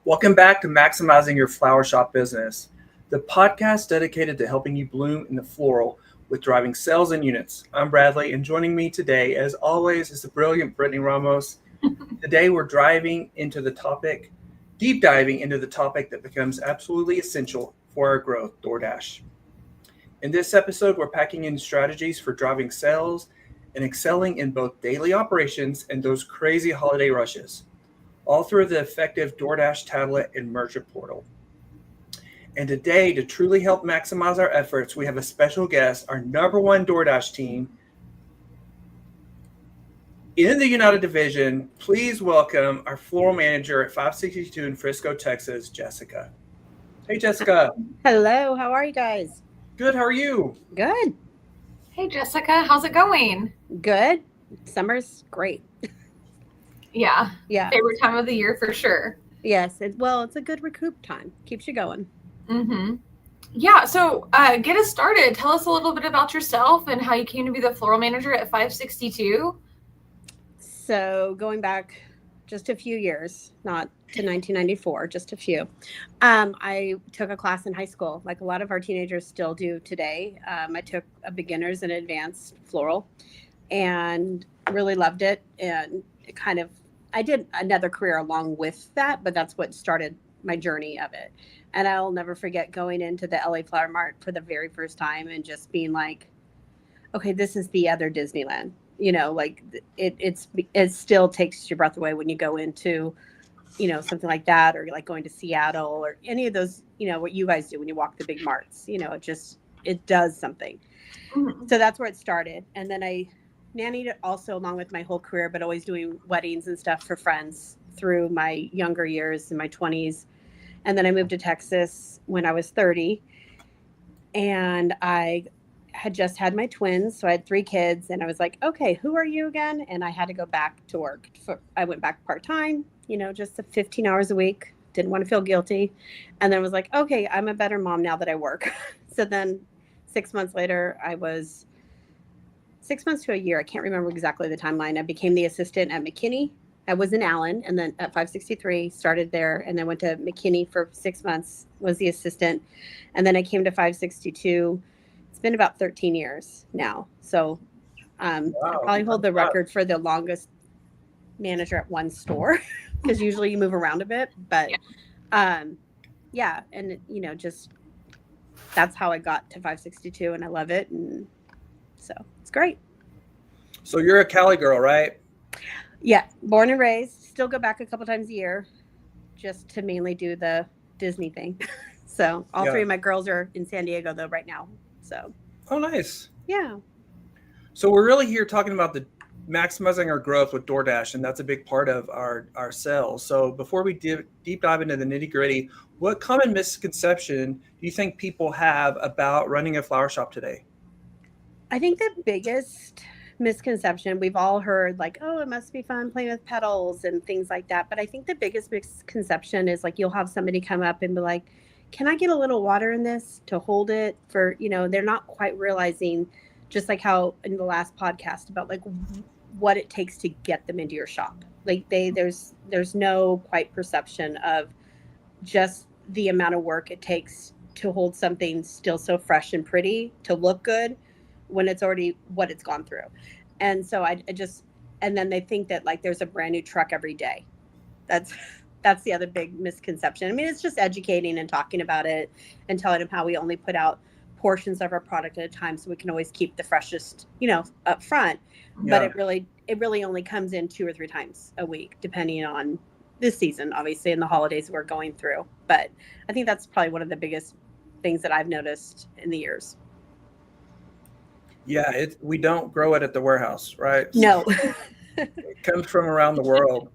Welcome back to Maximizing Your Flower Shop Business, the podcast dedicated to helping you bloom in the floral with driving sales and units. I'm Bradley, and joining me today, as always, is the brilliant Brittany Ramos. Today, we're deep diving into the topic that becomes absolutely essential for our growth, DoorDash. In this episode, we're packing in strategies for driving sales and excelling in both daily operations and those crazy holiday rushes, all through the effective DoorDash tablet and merchant portal. And today, to truly help maximize our efforts, we have a special guest, our number one DoorDash team in the United Division. Please welcome our floral manager at 562 in Frisco, Texas, Jessica. Hey, Jessica. Hello. How are you guys? Good. How are you? Good. Hey, Jessica. How's it going? Good. Summer's great. Yeah. Favorite time of the year for sure. Yes. It's a good recoup time. Keeps you going. Mm-hmm. Yeah. So get us started. Tell us a little bit about yourself and how you came to be the floral manager at 562. So going back just a few years, not to 1994, just a few. I took a class in high school, like a lot of our teenagers still do today. I took a beginner's and advanced floral and really loved it. And I did another career along with that, but that's what started my journey of it. And I'll never forget going into the LA Flower Mart for the very first time and just being like, okay, this is the other Disneyland. You know, like it still takes your breath away when you go into, something like that, or like going to Seattle or any of those, what you guys do when you walk the big marts, it does something. Mm-hmm. So that's where it started. And then I nannied it also along with my whole career, but always doing weddings and stuff for friends through my younger years in my 20s. And then I moved to Texas when I was 30, and I had just had my twins. So I had 3 kids, and I was like, okay, who are you again? And I had to go back to work. I went back part-time, just 15 hours a week. Didn't want to feel guilty. And then was like, okay, I'm a better mom now that I work. So then 6 months later, 6 months to a year, I can't remember exactly the timeline, I became the assistant at McKinney. I was in Allen, and then at 563, started there, and then went to McKinney for 6 months, was the assistant. And then I came to 562. It's been about 13 years now. So wow. I probably hold the record for the longest manager at one store, because usually you move around a bit. But and just that's how I got to 562, and I love it. And so it's great. So you're a Cali girl, right? Yeah, born and raised. Still go back a couple times a year just to mainly do the Disney thing. So all 3 of my girls are in San Diego though right now. So. Oh, nice. Yeah. So we're really here talking about the maximizing our growth with DoorDash, and that's a big part of our sales. So before we deep dive into the nitty gritty, what common misconception do you think people have about running a flower shop today? I think the biggest misconception, we've all heard like, oh, it must be fun playing with petals and things like that. But I think the biggest misconception is like, you'll have somebody come up and be like, can I get a little water in this to hold it for, they're not quite realizing, just like how in the last podcast about like what it takes to get them into your shop. Like there's no quite perception of just the amount of work it takes to hold something still so fresh and pretty to look good when it's already what it's gone through. And so and then they think that like there's a brand new truck every day. That's the other big misconception. I mean, it's just educating and talking about it and telling them how we only put out portions of our product at a time, so we can always keep the freshest, up front. Yeah. But it really only comes in 2 or 3 times a week, depending on this season, obviously, and the holidays we're going through. But I think that's probably one of the biggest things that I've noticed in the years. Yeah, we don't grow it at the warehouse, right? No. It comes from around the world.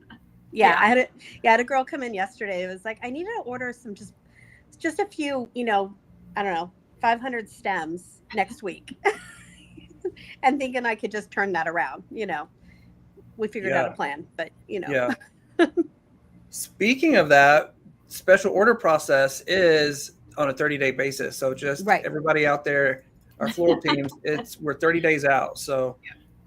Yeah, I had a girl come in yesterday. It was like, I need to order some just a few, I don't know, 500 stems next week. And thinking I could just turn that around, We figured out a plan, but Yeah. Speaking of that, special order process is on a 30-day basis. So just everybody out there, our floral teams, we're 30 days out. So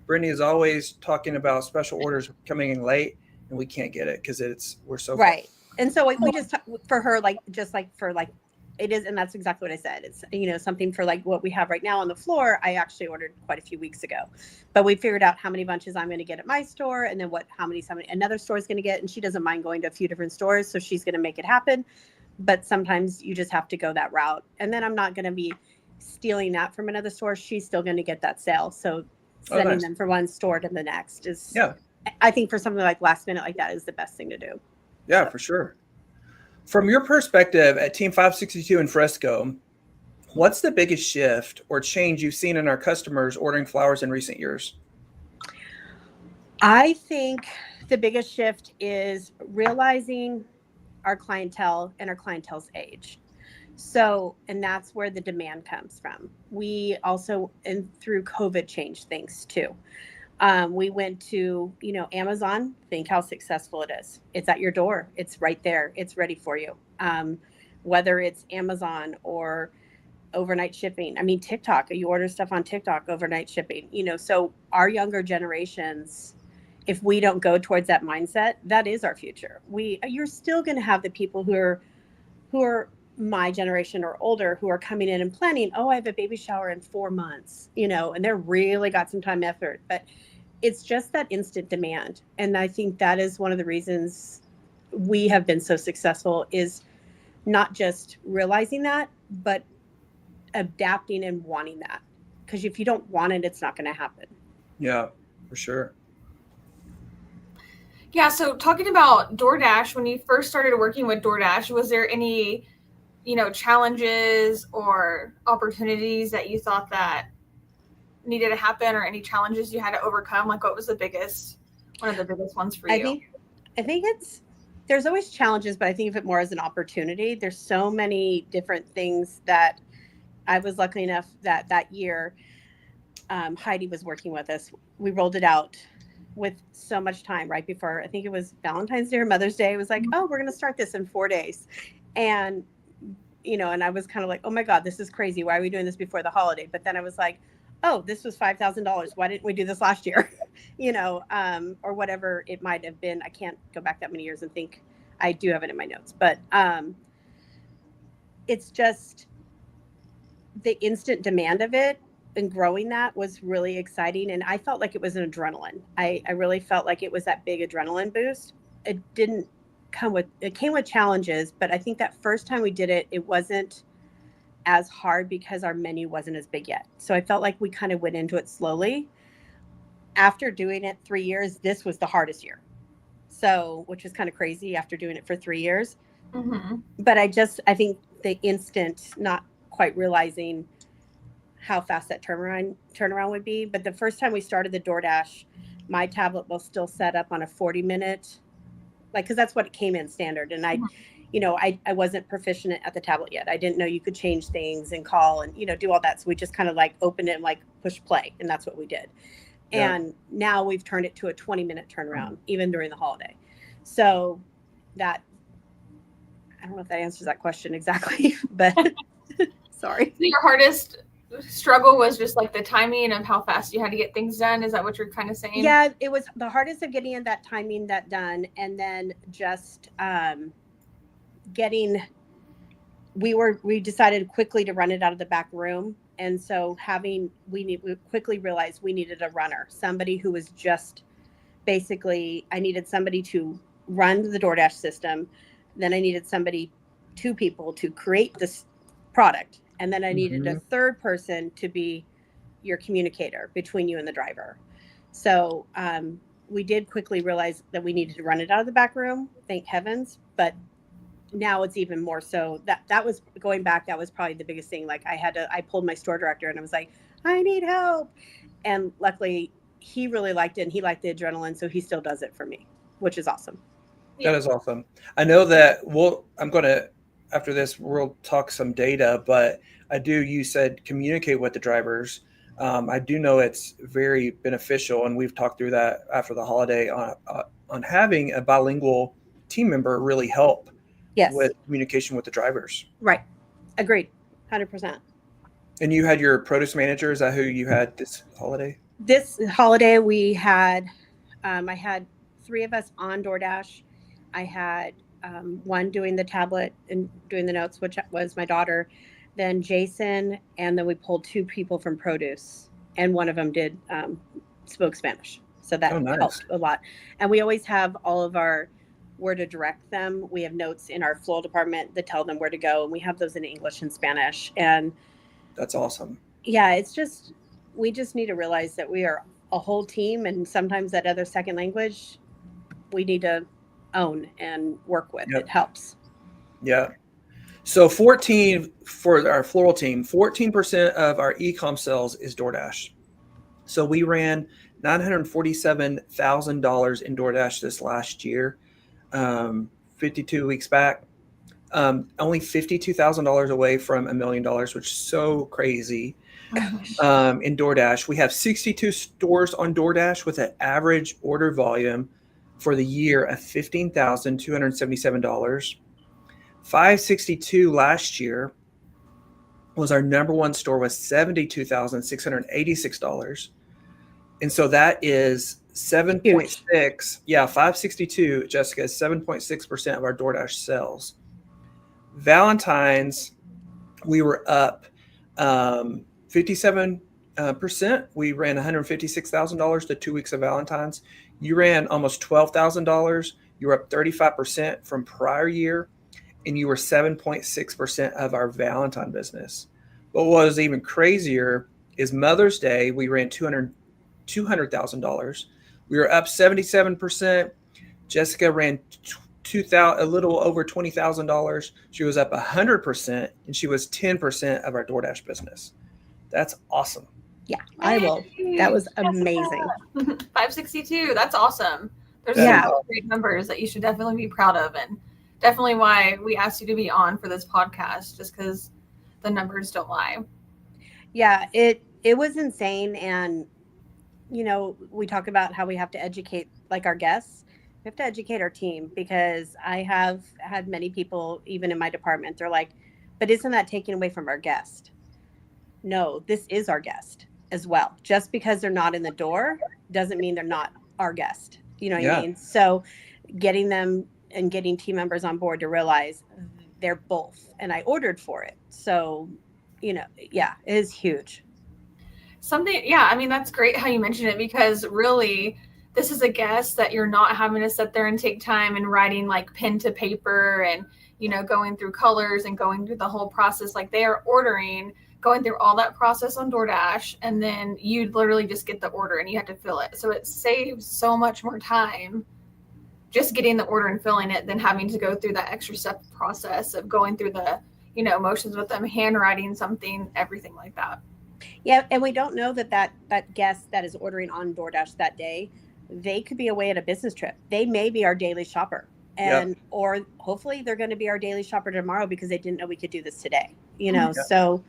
Brittany is always talking about special orders coming in late, and we can't get it because we're so far. Right. And so we just, for her, like, just like for like, it is, and that's exactly what I said. It's, something for like what we have right now on the floor. I actually ordered quite a few weeks ago, but we figured out how many bunches I'm going to get at my store, and then how many another store is going to get. And she doesn't mind going to a few different stores, so she's going to make it happen. But sometimes you just have to go that route. And then I'm not going to be stealing that from another store. She's still going to get that sale. So sending them from one store to the next is, I think for something like last minute like that is the best thing to do. Yeah, for sure. From your perspective at Team 562 in Fresco, what's the biggest shift or change you've seen in our customers ordering flowers in recent years? I think the biggest shift is realizing our clientele and our clientele's age. So, and that's where the demand comes from. We also, and through COVID, changed things too. We went to, Amazon. Think how successful it is. It's at your door. It's right there. It's ready for you. Whether it's Amazon or overnight shipping. I mean, TikTok, you order stuff on TikTok, overnight shipping, so our younger generations, if we don't go towards that mindset, that is our future. You're still going to have the people who are my generation or older who are coming in and planning, oh, I have a baby shower in 4 months, and they're really got some time effort, but it's just that instant demand. And I think that is one of the reasons we have been so successful, is not just realizing that, but adapting and wanting that. Because if you don't want it, it's not going to happen. Yeah, for sure. Yeah. So talking about DoorDash, when you first started working with DoorDash, was there any, challenges or opportunities that you thought that needed to happen, or any challenges you had to overcome? Like, what was one of the biggest ones for you? I think there's always challenges, but I think of it more as an opportunity. There's so many different things that I was lucky enough that year, Heidi was working with us. We rolled it out with so much time right before, I think it was Valentine's Day or Mother's Day. It was like, oh, we're going to start this in 4 days. And, and I was kind of like, oh my God, this is crazy. Why are we doing this before the holiday? But then I was like, oh, this was $5,000. Why didn't we do this last year? Or whatever it might have been. I can't go back that many years and think. I do have it in my notes, but it's just the instant demand of it, and growing that was really exciting. And I felt like it was an adrenaline. I really felt like it was that big adrenaline boost. It came with challenges, but I think that first time we did it, it wasn't as hard because our menu wasn't as big yet. So I felt like we kind of went into it slowly. After doing it 3 years, this was the hardest year. So, which was kind of crazy after doing it for 3 years. Mm-hmm. But I think the instant, not quite realizing how fast that turnaround would be. But the first time we started the DoorDash, my tablet was still set up on a 40-minute, because that's what it came in standard. And I wasn't proficient at the tablet yet. I didn't know you could change things and call and, do all that. So we just kind of opened it and push play. And that's what we did. Yeah. And now we've turned it to a 20-minute turnaround, even during the holiday. So that, I don't know if that answers that question exactly, but sorry. So your hardest struggle was just the timing of how fast you had to get things done. Is that what you're kind of saying? Yeah, it was the hardest of getting that timing that done. And then just we decided quickly to run it out of the back room. And so we quickly realized we needed a runner, somebody who was just basically, I needed somebody to run the DoorDash system. Then I needed two people to create this product. And then I needed a third person to be your communicator between you and the driver. So we did quickly realize that we needed to run it out of the back room, thank heavens. But now it's even more so. That was going back. That was probably the biggest thing. I pulled my store director and I was like, I need help. And luckily he really liked it, and he liked the adrenaline. So he still does it for me, which is awesome. That is awesome. I know that after this, we'll talk some data, but you said communicate with the drivers. I do know it's very beneficial, and we've talked through that after the holiday on having a bilingual team member really help with communication with the drivers. Right. Agreed. 100%. And you had your produce manager. Is that who you had this holiday? This holiday, we had, I had three of us on DoorDash. I had one doing the tablet and doing the notes, which was my daughter, then Jason, and then we pulled two people from produce, and one of them did spoke Spanish. So Oh, that nice. helped a lot. And we always have all of our where to direct them. We have notes in our floral department that tell them where to go, and we have those in English and Spanish. And That's awesome. yeah, it's just we just need to realize that we are a whole team, and sometimes that other second language we need to own and work with. Yep. It helps. Yeah. So 14 for our floral team, 14% of our e-com sales is DoorDash. So we ran $947,000 in DoorDash this last year, 52 weeks back. Only $52,000 away from $1 million, which is so crazy. In DoorDash, we have 62 stores on DoorDash with an average order volume for the year of $15,277. 562 last year was our number one store with $72,686. And so that is 7.6. Yeah, 562, Jessica, is 7.6% of our DoorDash sales. Valentine's, we were up 57%. We ran $156,000 to 2 weeks of Valentine's. You ran almost $12,000. You were up 35% from prior year, and you were 7.6% of our Valentine business. But what was even crazier is Mother's Day. We ran $200,000. We were up 77%. Jessica ran a little over $20,000. She was up 100%, and she was 10% of our DoorDash business. That's awesome. Yeah, I will. That was amazing. 562. That's awesome. There's Yeah. some great numbers that you should definitely be proud of, and definitely why we asked you to be on for this podcast, just because the numbers don't lie. Yeah, it was insane. And you know, we talk about how we have to educate like our guests. We have to educate our team, because I have had many people, even in my department, they're like, but isn't that taking away from our guest? No, this is our guest as well. Just because they're not in the door doesn't mean they're not our guest. You know what I mean? So getting them and getting team members on board to realize they're both, and I ordered for it. So, you know, yeah, it is huge. I mean, that's great how you mentioned it, because really this is a guest that you're not having to sit there and take time and writing like pen to paper and, you know, going through colors and going through the whole process. Like, they are ordering, going through all that process on DoorDash, and then you literally just get the order and you have to fill it. So it saves so much more time just getting the order and filling it than having to go through that extra step process of going through the, you know, motions with them, handwriting something, everything like that. Yeah, and we don't know that guest that is ordering on DoorDash that day, they could be away at a business trip. They may be our daily shopper, and or hopefully they're going to be our daily shopper tomorrow because they didn't know we could do this today. You know, so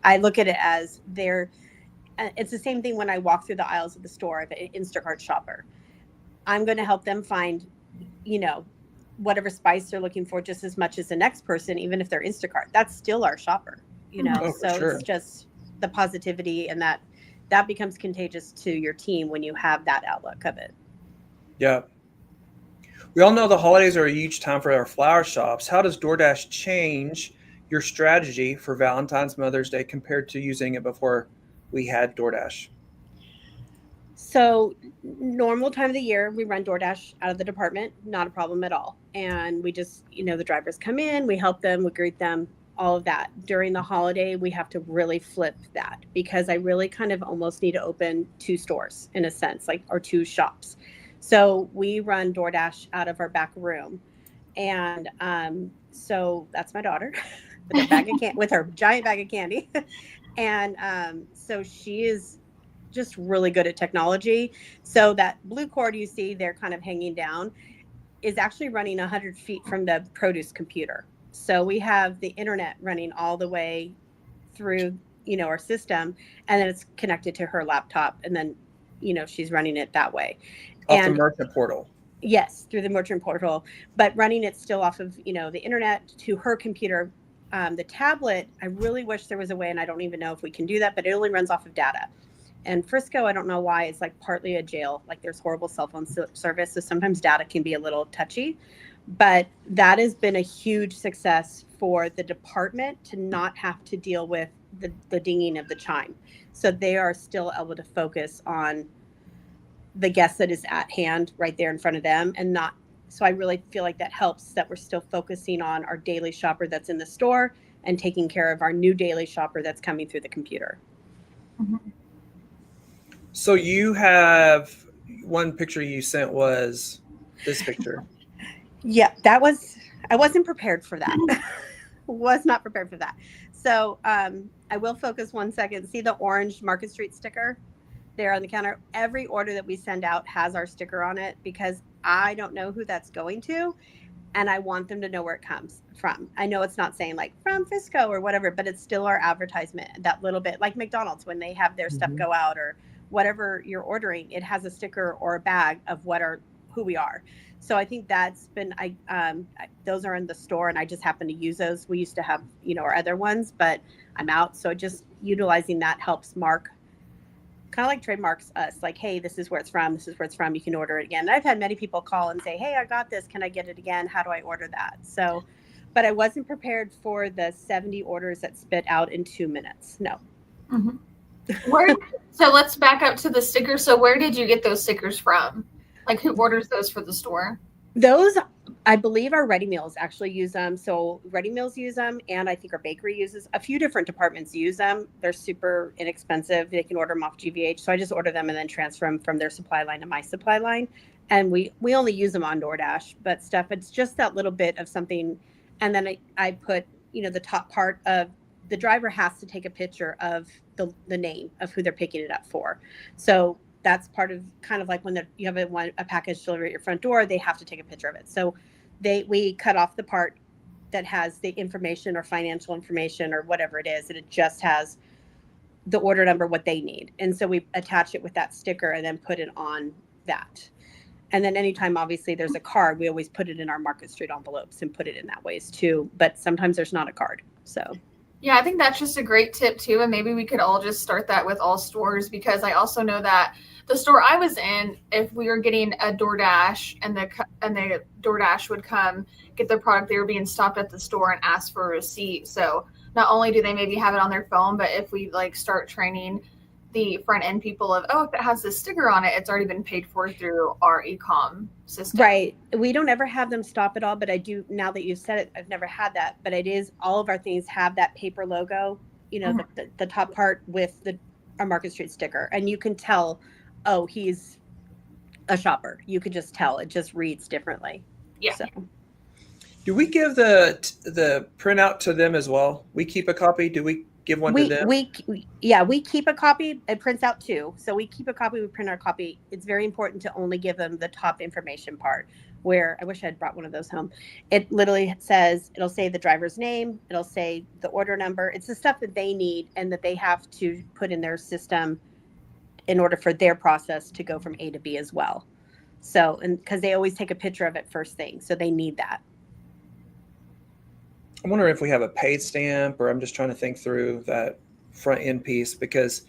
I look at it as it's the same thing when I walk through the aisles of the store of an Instacart shopper. I'm going to help them find, you know, whatever spice they're looking for just as much as the next person, even if they're Instacart. That's still our shopper, you know. It's just the positivity, and that becomes contagious to your team when you have that outlook of it. Yeah. We all know the holidays are a huge time for our flower shops. How does DoorDash change your strategy for Valentine's, Mother's Day compared to using it before we had DoorDash? So normal time of the year, we run DoorDash out of the department, not a problem at all. And we just, you know, the drivers come in, we help them, we greet them, all of that. During the holiday, we have to really flip that, because I really kind of almost need to open two stores in a sense, like, or two shops. So we run DoorDash out of our back room. And so that's my daughter with her giant bag of candy. And so she is just really good at technology. So that blue cord you see there kind of hanging down is actually running 100 feet from the produce computer. So we have the internet running all the way through, you know, our system, and then it's connected to her laptop, and then, you know, she's running it that way. Off the merchant portal. Yes, through the merchant portal, but running it still off of, you know, the internet to her computer The tablet, I really wish there was a way, and I don't even know if we can do that, but it only runs off of data. And Frisco, I don't know why, it's like partly a jail. Like there's horrible cell phone service, so sometimes data can be a little touchy. But that has been a huge success for the department to not have to deal with the dinging of the chime. So they are still able to focus on the guest that is at hand right there in front of them, and not. So I really feel like that helps, that we're still focusing on our daily shopper that's in the store and taking care of our new daily shopper that's coming through the computer. Mm-hmm. So you have one picture you sent was this picture. Yeah, I wasn't prepared for that. Was not prepared for that. So I will focus 1 second. See the orange Market Street sticker there on the counter? Every order that we send out has our sticker on it because I don't know who that's going to. And I want them to know where it comes from. I know it's not saying like from Frisco or whatever, but it's still our advertisement. That little bit, like McDonald's, when they have their stuff go out or whatever you're ordering, it has a sticker or a bag of who we are. So I think that's been, those are in the store and I just happen to use those. We used to have, our other ones, but I'm out. So just utilizing that helps mark, kind of like trademarks us, like, hey, this is where it's from. This is where it's from. You can order it again. And I've had many people call and say, hey, I got this. Can I get it again? How do I order that? So, but I wasn't prepared for the 70 orders that spit out in 2 minutes. No. Mm-hmm. So let's back up to the stickers. So where did you get those stickers from? Like who orders those for the store? Those, I believe our Ready Meals actually use them. So Ready Meals use them, and I think our bakery uses. A few different departments use them. They're super inexpensive. They can order them off GVH. So I just order them and then transfer them from their supply line to my supply line. And we only use them on DoorDash, but stuff, it's just that little bit of something. And then I put, the top part of the driver has to take a picture of the name of who they're picking it up for. So that's part of kind of like when you have a package delivered at your front door, they have to take a picture of it. So we cut off the part that has the information or financial information or whatever it is, and it just has the order number, what they need. And so we attach it with that sticker and then put it on that. And then anytime, obviously, there's a card, we always put it in our Market Street envelopes and put it in that ways too. But sometimes there's not a card. So. Yeah, I think that's just a great tip too. And maybe we could all just start that with all stores, because I also know that the store I was in, if we were getting a DoorDash and the DoorDash would come get the product, they were being stopped at the store and ask for a receipt. So not only do they maybe have it on their phone, but if we start training the front end people of, if it has this sticker on it, it's already been paid for through our e-com system. Right. We don't ever have them stop at all, but I do, now that you've said it, I've never had that, but it is, all of our things have that paper logo, the top part with our Market Street sticker. And you can tell, oh, he's a shopper. You could just tell, it just reads differently. Yeah. So. Do we give the printout to them as well? We keep a copy. Do we give one to them? We keep a copy. It prints out too. So we keep a copy. We print our copy. It's very important to only give them the top information part, where I wish I had brought one of those home. It literally says, it'll say the driver's name. It'll say the order number. It's the stuff that they need and that they have to put in their system in order for their process to go from A to B as well. So, and because they always take a picture of it first thing. So they need that. I'm wondering if we have a paid stamp, or I'm just trying to think through that front end piece, because,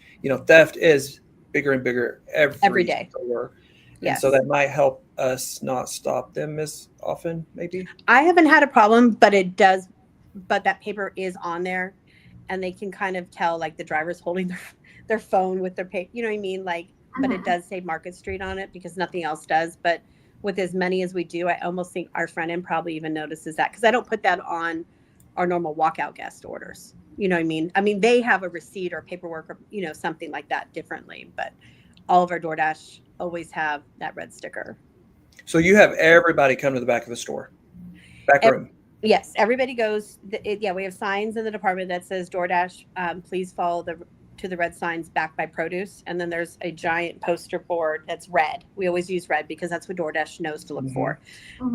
theft is bigger and bigger every day. Store. Yes. And so that might help us not stop them as often, maybe. I haven't had a problem, but that paper is on there and they can kind of tell, like, the driver's holding their phone with their paper, you know what I mean? Like, but it does say Market Street on it because nothing else does. But with as many as we do, I almost think our front end probably even notices that, because I don't put that on our normal walkout guest orders. You know what I mean? I mean, they have a receipt or paperwork or, something like that differently, but all of our DoorDash always have that red sticker. So you have everybody come to the back of the store, back room. Yes, everybody goes. We have signs in the department that says DoorDash, please follow to the red signs backed by produce. And then there's a giant poster board that's red. We always use red because that's what DoorDash knows to look for.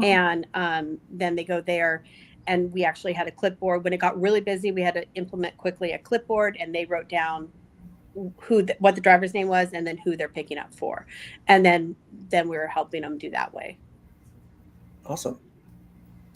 And then they go there. And we actually had a clipboard. When it got really busy, we had to implement quickly a clipboard, and they wrote down what the driver's name was and then who they're picking up for. And then we were helping them do that way. Awesome.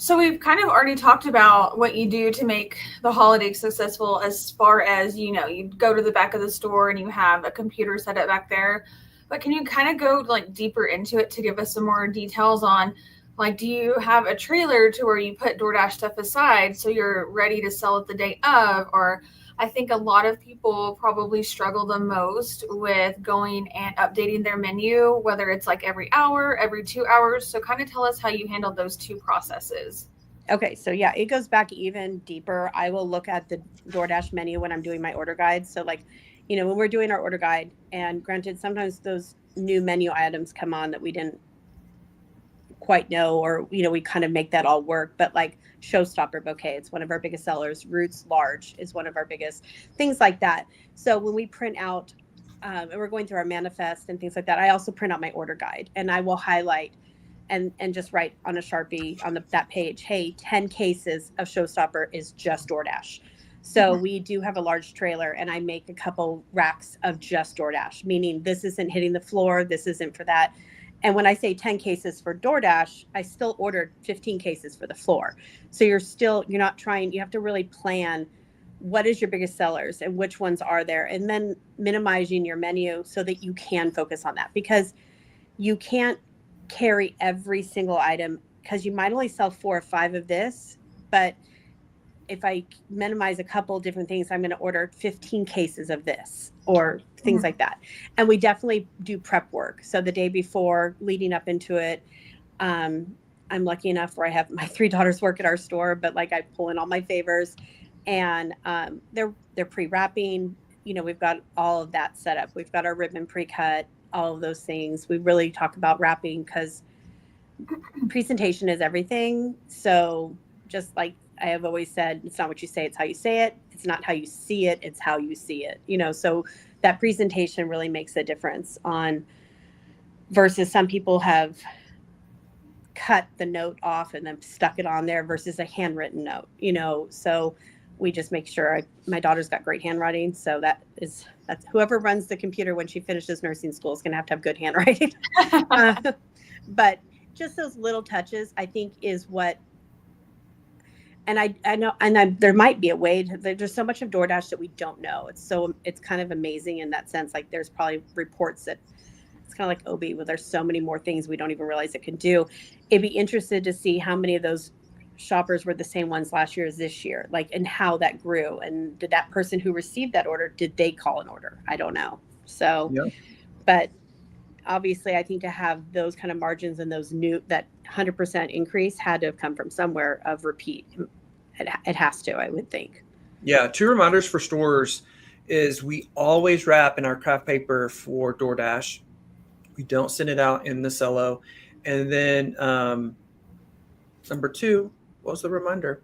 So we've kind of already talked about what you do to make the holiday successful, as far as, you know, you go to the back of the store and you have a computer set up back there. But can you kind of go like deeper into it to give us some more details on, like, do you have a trailer to where you put DoorDash stuff aside so you're ready to sell it the day of? Or I think a lot of people probably struggle the most with going and updating their menu, whether it's like every hour, every 2 hours. So kind of tell us how you handle those two processes. Okay, so yeah, it goes back even deeper. I will look at the DoorDash menu when I'm doing my order guide. So like, you know, when we're doing our order guide, and granted, sometimes those new menu items come on that we didn't quite know, or, you know, we kind of make that all work. But like Showstopper bouquet, it's one of our biggest sellers. Roots large is one of our biggest things like that. So when we print out, and we're going through our manifest and things like that, I also print out my order guide, and I will highlight and just write on a Sharpie on that page, hey, 10 cases of Showstopper is just DoorDash. So we do have a large trailer, and I make a couple racks of just DoorDash, meaning this isn't hitting the floor, this isn't for that. And when I say 10 cases for DoorDash, I still ordered 15 cases for the floor. So you're not trying, you have to really plan what is your biggest sellers and which ones are there, and then minimizing your menu so that you can focus on that, because you can't carry every single item, because you might only sell 4 or 5 of this, but if I minimize a couple different things, I'm going to order 15 cases of this or things like that. And we definitely do prep work. So the day before, leading up into it, I'm lucky enough where I have my 3 daughters work at our store, but like I pull in all my favors, and they're pre-wrapping. You know, we've got all of that set up. We've got our ribbon pre-cut, all of those things. We really talk about wrapping because presentation is everything. So just like I have always said, it's not what you say, it's how you say it. It's not how you see it, it's how you see it. You know, so that presentation really makes a difference on, versus some people have cut the note off and then stuck it on there versus a handwritten note, you know. So we just make sure my daughter's got great handwriting. So that's whoever runs the computer when she finishes nursing school is going to have good handwriting. But just those little touches, I think, is what. And I know, and there might be a way there's so much of DoorDash that we don't know. It's kind of amazing in that sense. Like there's probably reports that it's kind of like OB, where there's so many more things we don't even realize it can do. It'd be interested to see how many of those shoppers were the same ones last year as this year, like, and how that grew. And did that person who received that order, did they call an order? I don't know. So, yeah. But obviously I think to have those kind of margins and that 100% increase had to have come from somewhere of repeat. It has to, I would think. Yeah. 2 reminders for stores is we always wrap in our craft paper for DoorDash. We don't send it out in the cello. And then number 2, what was the reminder?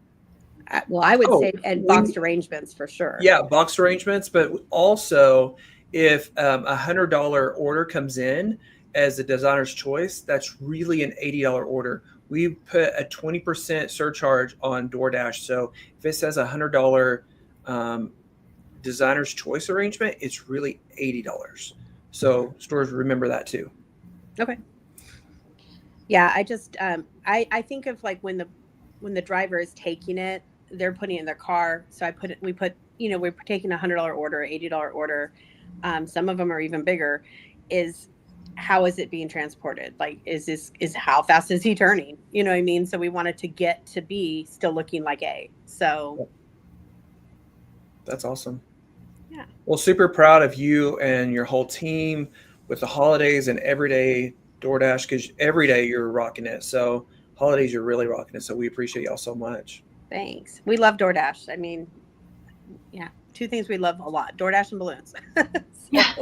Well, I would say, and boxed arrangements for sure. Yeah, boxed arrangements. But also, if a $100 order comes in as a designer's choice, that's really an $80 order. We put a 20% surcharge on DoorDash. So if it says $100 designer's choice arrangement, it's really $80. So stores remember that too. Okay. Yeah, I just I think of like when the driver is taking it, they're putting it in their car. So we put we're taking a $100 order, $80 order. Some of them are even bigger. How is it being transported? Like, is how fast is he turning? You know what I mean? So we wanted to get to be still looking like A. So that's awesome. Yeah. Well, super proud of you and your whole team with the holidays and everyday DoorDash, because every day you're rocking it. So holidays, you're really rocking it. So we appreciate y'all so much. Thanks. We love DoorDash. I mean, yeah, 2 things we love a lot: DoorDash and balloons. Yeah.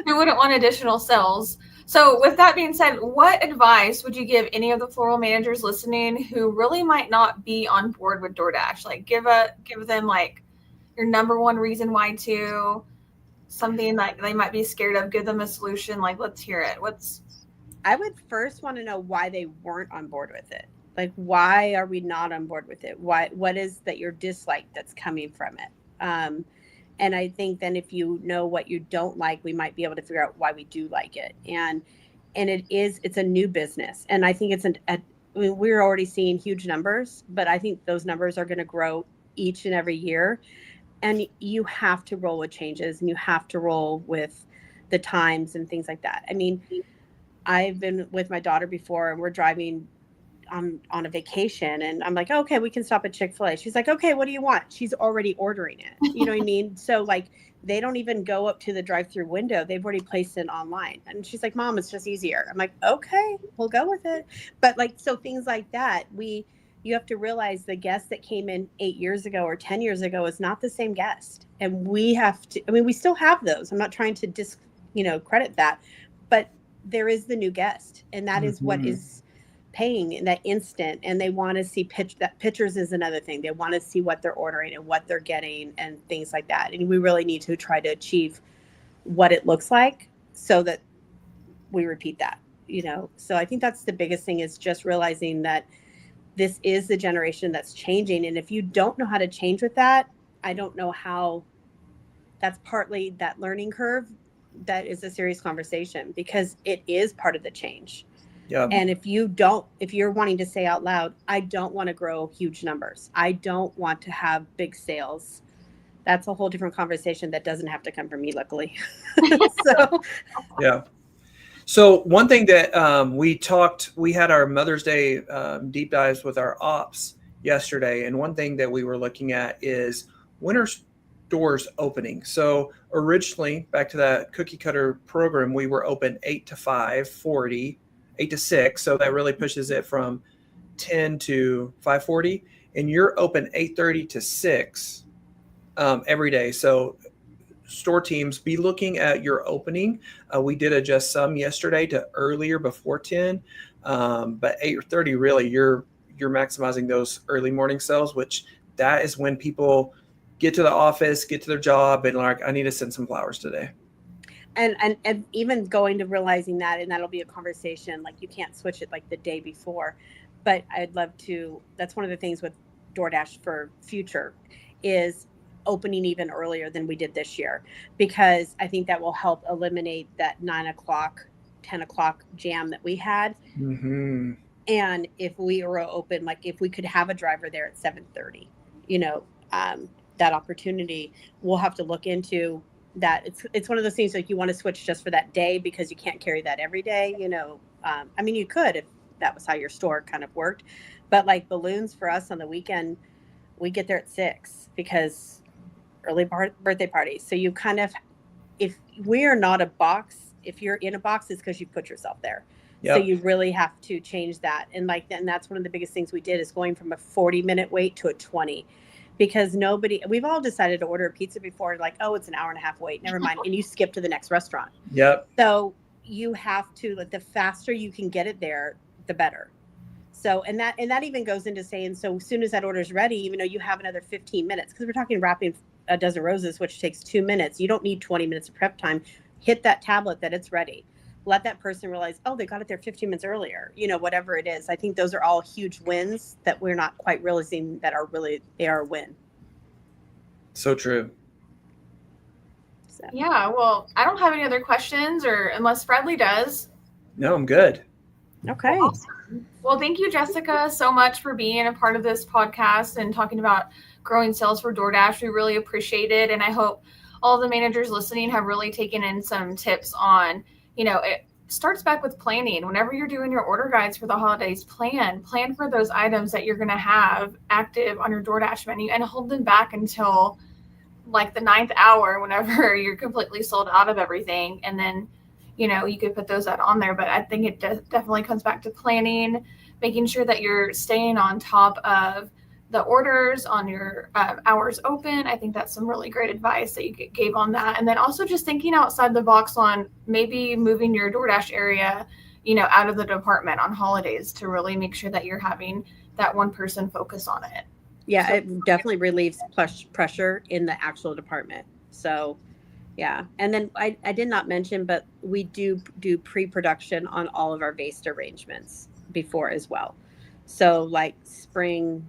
Who wouldn't want additional sales? So with that being said, what advice would you give any of the floral managers listening who really might not be on board with DoorDash? Like give them like your number 1 reason why to, something like they might be scared of, give them a solution. Like, let's hear it. I would first want to know why they weren't on board with it. Like, why are we not on board with it? What is that your dislike that's coming from it? And I think then if you know what you don't like, we might be able to figure out why we do like it. And it's a new business. And I think it's I mean, we're already seeing huge numbers, but I think those numbers are going to grow each and every year. And you have to roll with changes, and you have to roll with the times and things like that. I mean, I've been with my daughter before, and we're driving on a vacation, and I'm like, okay, we can stop at Chick-fil-A. She's like, okay, what do you want? She's already ordering it. You know what I mean? So like, they don't even go up to the drive-through window. They've already placed it online. And she's like, Mom, it's just easier. I'm like, okay, we'll go with it. But like, so things like that, you have to realize the guest that came in 8 years ago or 10 years ago is not the same guest. And we have to, I mean, we still have those. I'm not trying to credit that, but there is the new guest, and that is what is paying in that instant. And they want to see pictures is another thing. They want to see what they're ordering and what they're getting and things like that. And we really need to try to achieve what it looks like so that we repeat that, So I think that's the biggest thing, is just realizing that this is the generation that's changing. And if you don't know how to change with that, I don't know how. That's partly that learning curve. That is a serious conversation, because it is part of the change. Yeah. And if you're wanting to say out loud, I don't want to grow huge numbers, I don't want to have big sales, that's a whole different conversation that doesn't have to come from me, luckily. So yeah. So one thing that we had our Mother's Day deep dives with our ops yesterday. And one thing that we were looking at is when are stores opening? So originally, back to that cookie cutter program, we were open 8 to 5:40, 8 to 6. So that really pushes it from 10 to 5:40. And you're open 8:30 to 6 every day. So store teams, be looking at your opening. We did adjust some yesterday to earlier, before 10, but 8:30, really, you're maximizing those early morning sales, which that is when people get to the office, get to their job, and like, I need to send some flowers today. And even going to realizing that, and that'll be a conversation, like you can't switch it like the day before, but I'd love to. That's one of the things with DoorDash for future is opening even earlier than we did this year, because I think that will help eliminate that 9 o'clock, 10 o'clock jam that we had. Mm-hmm. And if we were open, like if we could have a driver there at 7:30, that opportunity, we'll have to look into that. It's one of those things, like you want to switch just for that day, because you can't carry that every day. I mean, you could if that was how your store kind of worked, but like balloons for us on the weekend, we get there at 6 because early birthday parties. So you kind of, if we are not a box, if you're in a box, it's because you put yourself there. Yep. So you really have to change that. And that's one of the biggest things we did, is going from a 40-minute wait to a 20, because we've all decided to order a pizza before, like, oh, it's an hour and a half wait, never mind. And you skip to the next restaurant. Yep. So you have to, like, the faster you can get it there, the better. So, and that even goes into saying, so as soon as that order is ready, even though you have another 15 minutes, because we're talking wrapping a dozen roses, which takes 2 minutes. You don't need 20 minutes of prep time. Hit that tablet that it's ready. Let that person realize, oh, they got it there 15 minutes earlier, whatever it is. I think those are all huge wins that we're not quite realizing that they are a win. So true. So. Yeah, well, I don't have any other questions, or unless Bradley does. No, I'm good. Okay. Awesome. Well, thank you, Jessica, so much for being a part of this podcast and talking about growing sales for DoorDash. We really appreciate it. And I hope all the managers listening have really taken in some tips on, it starts back with planning. Whenever you're doing your order guides for the holidays, plan for those items that you're going to have active on your DoorDash menu, and hold them back until like the 9th hour, whenever you're completely sold out of everything. And then, you could put those out on there. But I think it definitely comes back to planning, making sure that you're staying on top of the orders on your hours open. I think that's some really great advice that you gave on that. And then also just thinking outside the box on maybe moving your DoorDash area, out of the department on holidays, to really make sure that you're having that one person focus on it. Yeah, so, it definitely relieves pressure in the actual department. So, yeah. And then I did not mention, but we do pre-production on all of our based arrangements before as well. So like spring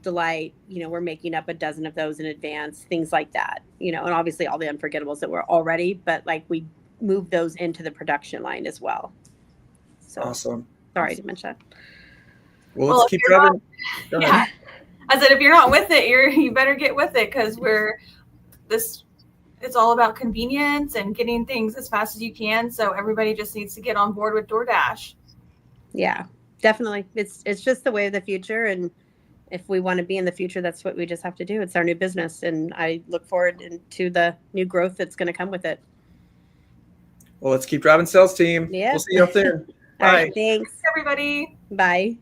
delight, we're making up a dozen of those in advance, things like that, and obviously all the unforgettables that were already, but like we move those into the production line as well. So awesome. Sorry to mention that. Well, Well, let's if keep you're driving. Go Yeah. ahead. I said, if you're not with it, you better get with it because it's all about convenience and getting things as fast as you can. So everybody just needs to get on board with DoorDash. Yeah, definitely. It's just the way of the future. And if we want to be in the future, that's what we just have to do. It's our new business. And I look forward to the new growth that's going to come with it. Well, let's keep driving, sales team. Yeah. We'll see you up there. All right. Bye. Thanks. Everybody. Bye.